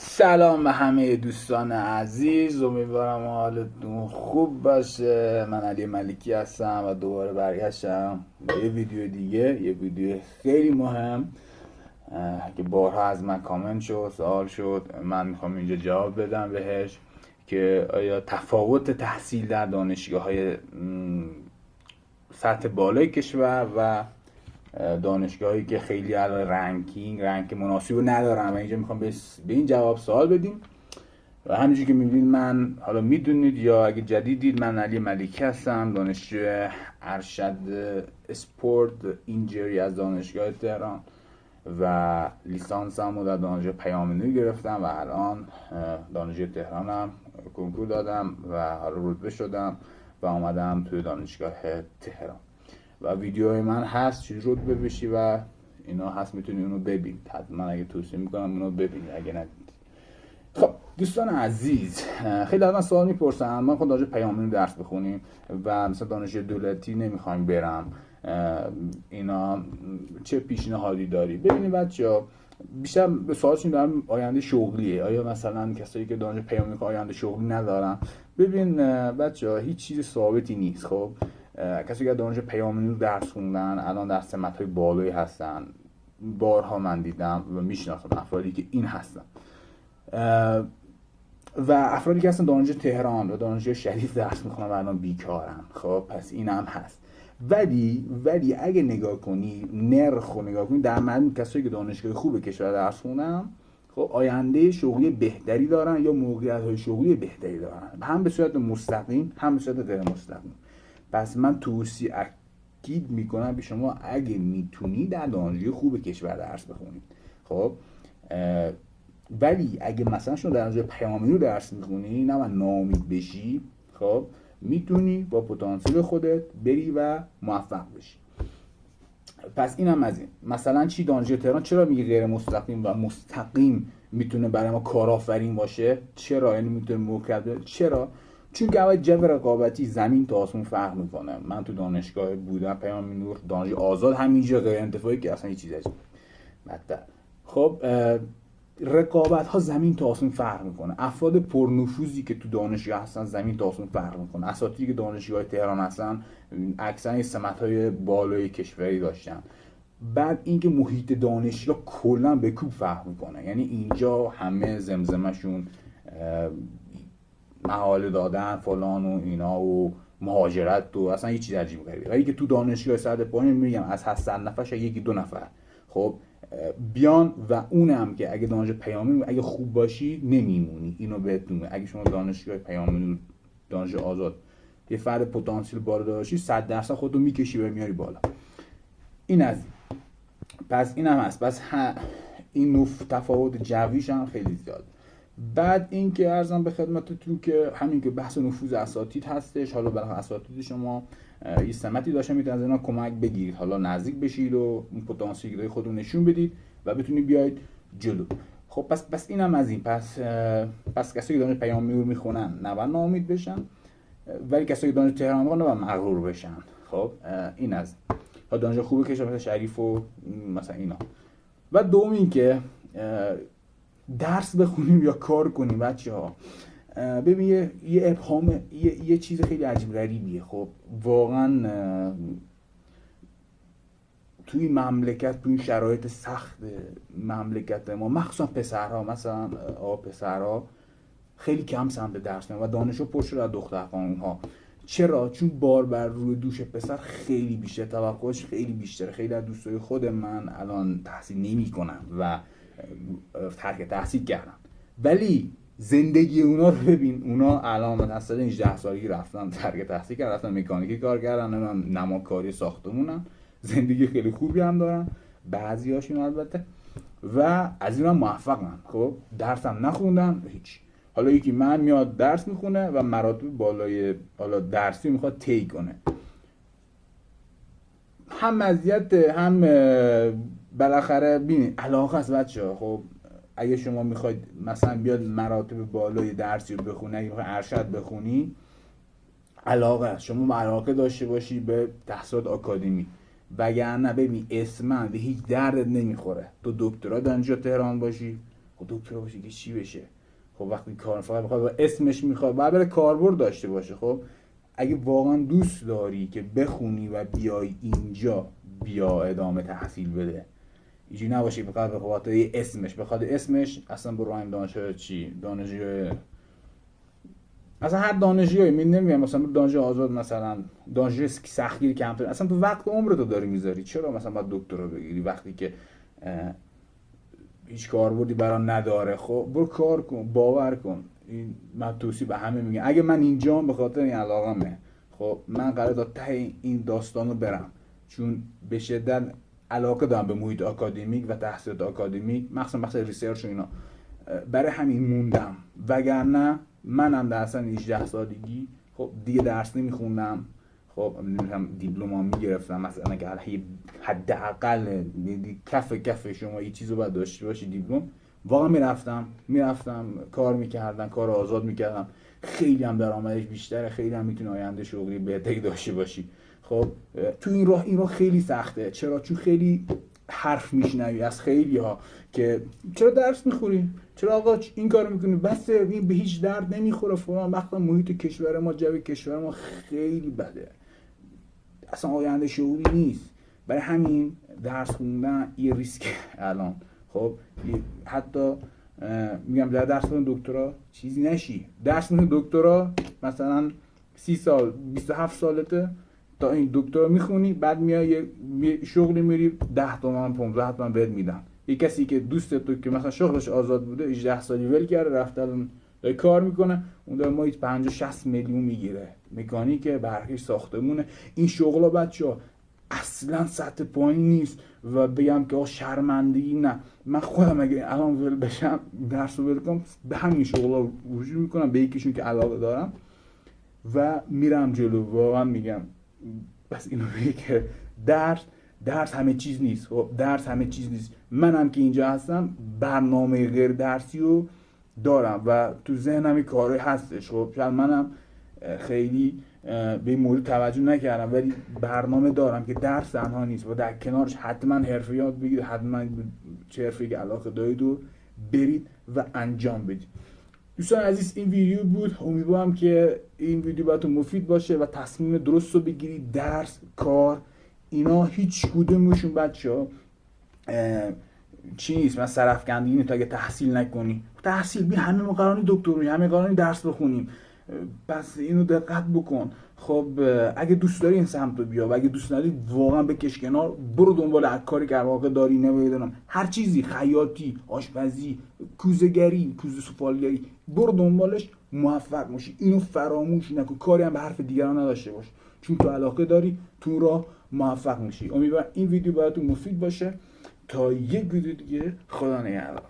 سلام به همه دوستان عزیز، امیدوارم حالتون خوب باشه. من علی ملکی هستم و دوباره برگشتم با یه ویدیو دیگه، یه ویدیو خیلی مهم که بارها از من کامنت شد، سوال شد. من میخوام اینجا جواب بدم بهش که آیا تفاوت تحصیل در دانشگاه های سطح بالای کشور و دانشگاهی که خیلی الان رنک مناسب رو ندارن و اینجا میخوام به این جواب سوال بدیم. و همینجوری که میبینید من حالا میدونید یا اگه جدیدید، من علی ملکی هستم، دانشجو ارشد اسپورت اینجری از دانشگاه تهران و لیسانسم رو در دانشگاه پیام‌نور گرفتم و الان دانشگاه تهرانم کنکور دادم و حالا رتبه شدم و آمدم توی دانشگاه تهران و ویدیوهای من هست چی رتبه بشی و اینا هست، میتونی اونو ببینید. حتما اگه توصیه میکنم اونو ببینید اگه ندیدید. خب دوستان عزیز، خیلی از من سوال میپرسن من خود دانشگاه پیام‌نور درس بخونیم و مثلا دانشگاه دولتی نمیخوایم برم، اینا چه پیشنهادی داری؟ ببینید بچه‌ها، بیشتر به سوالشون دارم آینده شغلیه. آیا مثلا کسایی که دانشگاه پیام‌نور آینده شغلی ندارن؟ ببین بچه‌ها، هیچ چیز ثابتی نیست. خب کسی که دانشگاه پیام‌نور درس خوندن الان در سمت‌های بالایی هستن. بارها من دیدم و میشناسم افرادی که این هستن و افرادی که هستن دانشگاه تهران و دانشگاه شریف درس میخونن و الان بیکارن. خب پس این هم هست. ولی اگه نگاه کنی نرخ رو نگاه کنی، در مجموع کسایی که دانشگاه خوب کشور درس خوندن خب آینده شغلی بهتری دارن یا موقعیت‌های شغلی بهتری دارن، هم به صورت مستقیم هم به صورت غیر مستقیم. پس من توصیه اکید میکنم به شما اگه میتونی در دانشگاه خوب کشور درس بخونید. خب ولی اگه مثلا شما در دانشگاه پیام‌نور درس میخونی نه ناامید بشی، خب میتونی با پتانسیل خودت بری و موفق بشی. پس اینم از این. مثلا چی دانشگاه تهران چرا میگه غیر مستقیم و مستقیم میتونه برای ما کارآفرین باشه؟ چرا؟ یعنی میتونه موکل. چرا؟ چون که اول جو رقابتی زمین تا آسمون فرق میکنه. من تو دانشگاه بودم پیام‌نور، دانشگاه آزاد همینجا غیر انتفاعی که اصلا هیچ چیزی بدتر. خب رقابت ها زمین تا آسمون فرق میکنه. افراد پرنفوذی که تو دانشگاه هستن زمین تا آسمون فرق میکنه. اساتیدی که دانشگاه تهران هستن اکثرا سمت های بالای کشوری داشتن. بعد اینکه محیط دانشگاه کلا به کوب فرق میکنه. یعنی اینجا همه زمزمشون مقاله دادن فلان و اینا و مهاجرت و اصلا هیچ چیز عجیب غریبی. ولی که تو دانشگاه سطح پایین میگم از هر 100 نفر یکی دو نفر خب بیان و اونم که اگه دانشگاه پیام‌نور اگه خوب باشی نمیمونی. اینو بهتون اگه شما دانشگاه پیام‌نور دانشگاه آزاد یه فرد پتانسیل بالا داشتی 100% خودتو میکشی و میاری بالا. این از این. پس اینم هست. پس این تفاوت جویش هم خیلی زیاد. بعد این که عرضم به خدمتتون که همین که بحث نفوذ اساتید هستش. حالا برای اساتید شما یه سمتی داشته میتونید از اینا کمک بگیرید، حالا نزدیک بشید و اون پتانسیل خودتون نشون بدید و بتونید بیاید جلو. خب پس اینم از این. پس کسایی که دانش پیام‌نور میخونن نباید ناامید بشن، ولی کسایی که دانش تهران میخونن نباید مغرور بشن. خب این از ها دانش خوبه که مثلا شریف و مثلا اینا. و دوم این که درس بخونیم یا کار کنیم بچه‌ها. ببین یه ابهام، یه چیز خیلی عجیب غریبیه. خب واقعا توی مملکت، توی شرایط سخت مملکت ما، مخصوصا پسرها، مثلا پسرها خیلی کم سمت درس میرن و دانشگاه پر شده از دختر خانوم‌ها. چرا؟ چون بار بر روی دوش پسر خیلی بیشتر، توقعش خیلی بیشتره. خیلی از دوستای خود من الان تحصیل نمی‌کنن و ترک تحصیل کردن، ولی زندگی اونا رو ببین. اونا الان مثلا 18 سالگی رفتن ترک تحصیل کردن، رفتن مکانیکی کار کردن، نماکاری ساختمونن، زندگی خیلی خوبی هم دارن بعضیاشون البته، و از اینا موفقن. خب درس هم نخوندن هیچ. حالا یکی من میاد درس میخونه و مراتب بالای حالا درسی میخواد طی کنه، هم مزیت هم بالاخره ببین علاقه است بچه‌ها. خب اگه شما میخواید مثلا بیاد مراتب بالای درسی رو بخونی، اگه میخوای ارشد بخونی، علاقه است. شما علاقه داشته باشی به تحصیلات آکادمی، وگرنه ببین اسمن به هیچ دردت نمیخوره. تو دکترا دانشگاه تهران باشی، خب دکتر باشه که چی بشه؟ خب وقتی کار فقط بخواد اسمش میخواد بعد بره کاربرد داشته باشه. خب اگه واقعا دوست داری که بخونی و بیای اینجا، بیا ادامه تحصیل بده. اینجوری نباشه فقط به خاطر اسمش اصلا برو همین دانشگاه چی، دانشگاه اصلا هر دانشگاهی، من نمیگم مثلا دانشگاه آزاد، مثلا دانشگاه سختگیر کمتر، اصلا تو وقت عمرتو داری میذاری. چرا مثلا باید دکترا بگیری وقتی که هیچ کاربردی برام نداره؟ خب برو کار کن، باور کن. این من توصیه به همه میگم. اگه من اینجام به خاطر این علاقمه، خب من قراره تا ته این داستانو برم، چون به شدت علاقه دارم به محیط آکادمیک و تحصیلات آکادمیک، مخصوصا ریسرچ و اینا. برای همین موندم، وگرنه منم در اصلا 18 سالگی خب دیگه درس نمیخوندم. خب نمیدونم دیپلم میگرفتم مثلا، که حداقل کف شما یه چیزو باید داشته باشی دیپلم. واقعا میرفتم کار میکردم، کار آزاد میکردم. خیلی هم درآمدش بیشتره، خیلی هم میتونه آینده شغلی بهتری داشته باشی. خب تو این راه خیلی سخته. چرا؟ چون خیلی حرف میشنوی از خیلی ها که چرا درس میخوری، چرا آقا این کارو میکنی، بس این به هیچ درد نمیخوره فلان. وقتا محیط کشور ما، جو کشور ما خیلی بده، اصلا آینده شغلی نیست. برای همین درس خوندن یه ریسک الان. خب حتی میگم در درس خوندن دکترا چیزی نشی. درس خوندن دکترا مثلا 30 سال 27 سالته تا این دکترا میخونی، بعد میای شغلی میری 10 تومن 15 تومن بهت میدن. یه کسی که دوست تو که مثلا شغلش آزاد بوده 18 سالی ول کرده رفته الان داره کار میکنه، اون داره ماهی 50-60 میلیون میگیره، مکانیک برقی ساختمونه. این شغلا بچه‌ها اصلا سطح پایین نیست و بگم که شرمندگی نه. من خودم اگه الان ول بشم درس رو ول کنم، به همین شغلا رجوع میکنم، به یکیشون که علاقه دارم و میرم جلو. واقعا میگم بس اینو بگم که درس همه چیز نیست. خب درس همه چیز نیست. منم که اینجا هستم برنامه غیر درسی رو دارم و تو ذهنم این کارهای هستش. خب شاید منم خیلی به این مورد توجه نکردم، ولی برنامه دارم که درس تنها نیست و در کنارش حتما حرفه یاد بگیرید، حتما چه حرفه‌ای که علاقه دارید رو برید و انجام بدید. دوستان عزیز این ویدیو بود، امیدوارم که این ویدیو براتون مفید باشه و تصمیم درست رو بگیرید. درس، کار، اینا هیچ کدومشون بچه‌ها چی نیست. من سرفکندگی نیست. اگه تحصیل نکنی، تحصیل بی همه ما قراری دکتر بشیم، همه قراری درس بخونیم، پس اینو دقت بکن. خب اگه دوست داری این سمت رو بیا و اگه دوست نداری واقعا بکش کنار، برو دنبال کاری که واقعا داری، نمیدونم هر چیزی، خیاطی، آشپزی، کوزه‌گری، کوزه سفالگری، برو دنبالش، موفق میشی. اینو فراموش نکن. کاری هم به حرف دیگران نداشته باش، چون تو علاقه داری، تو راه موفق میشی. امیدوارم این ویدیو براتون مفید باشه. تا یک ویدیو دیگه، خدا نگهدار.